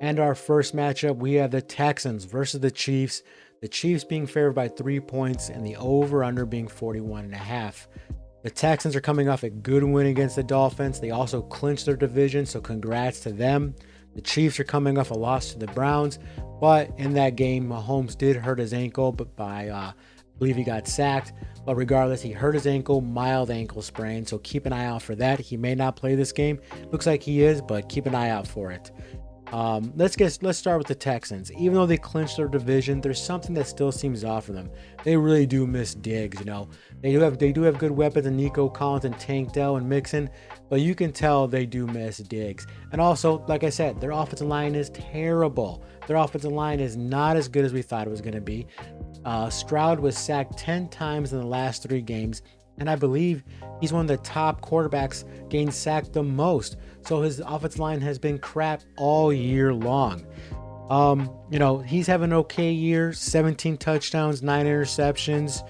And our first matchup, we have the Texans versus the Chiefs. The Chiefs being favored by 3 points and the over-under being 41.5. The Texans are coming off a good win against the Dolphins. They also clinched their division, so congrats to them. The Chiefs are coming off a loss to the Browns, but in that game, Mahomes did hurt his ankle, but I believe he got sacked. But regardless, he hurt his ankle, mild ankle sprain, so keep an eye out for that. He may not play this game. Looks like he is, but keep an eye out for it. Let's start with the Texans. Even though they clinched their division, there's something that still seems off for them. They really do miss Diggs. They do have good weapons in Nico Collins and Tank Dell and Mixon, but you can tell they do miss Diggs. And also, like I said, their offensive line is terrible. Their offensive line is not as good as we thought it was going to be. Stroud was sacked 10 times in the last 3 games. And I believe he's one of the top quarterbacks getting sacked the most. So his offensive line has been crap all year long. He's having an okay year, 17 touchdowns, 9 interceptions.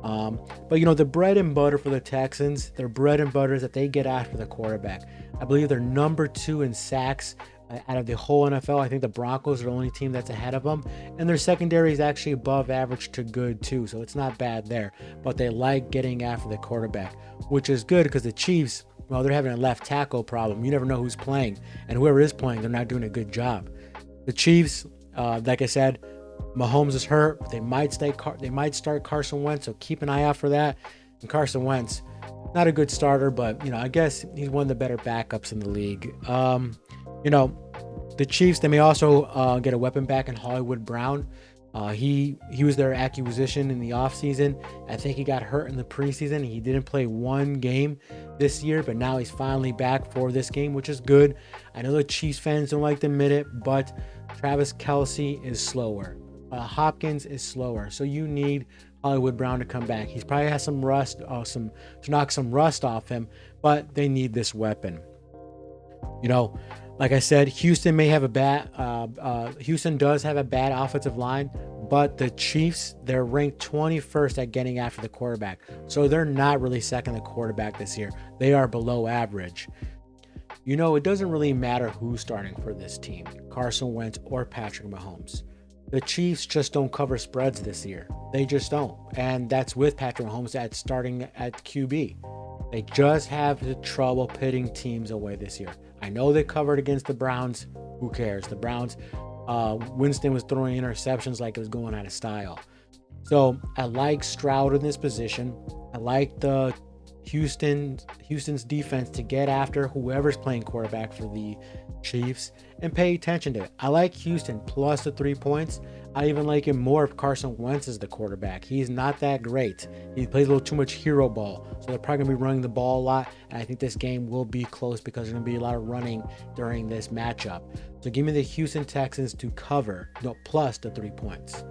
But the bread and butter for the Texans, their bread and butter is that they get after the quarterback. I believe they're number 2 in sacks out of the whole NFL. I think the Broncos are the only team that's ahead of them, and their secondary is actually above average to good too, so it's not bad there. But they like getting after the quarterback, which is good because the Chiefs, well, they're having a left tackle problem. You never know who's playing, and whoever is playing, they're not doing a good job. The Chiefs, like I said, Mahomes is hurt. They might start Carson Wentz, so keep an eye out for that. And Carson Wentz, not a good starter, but I guess he's one of the better backups in the league. The Chiefs, they may also get a weapon back in Hollywood Brown. He was their acquisition in the offseason. I think he got hurt in the preseason. He didn't play 1 game this year, but now he's finally back for this game, which is good. I know the Chiefs fans don't like to admit it, but Travis Kelce is slower. Hopkins is slower, so you need Hollywood Brown to come back. He's probably has some rust, to knock some rust off him, but they need this weapon. Like I said, Houston does have a bad offensive line, but the Chiefs, they're ranked 21st at getting after the quarterback. So they're not really second the quarterback this year. They are below average. It doesn't really matter who's starting for this team, Carson Wentz or Patrick Mahomes. The Chiefs just don't cover spreads this year. They just don't. And that's with Patrick Mahomes starting at QB. They just have the trouble pitting teams away this year. I know they covered against the Browns. Who cares? The Browns, Winston was throwing interceptions like it was going out of style. So I like Stroud in this position. I like the Houston's defense to get after whoever's playing quarterback for the Chiefs and pay attention to it. I like Houston plus the 3 points. I even like him more if Carson Wentz is the quarterback. He's not that great. He plays a little too much hero ball. So they're probably going to be running the ball a lot. And I think this game will be close because there's going to be a lot of running during this matchup. So give me the Houston Texans to cover, plus the 3 points.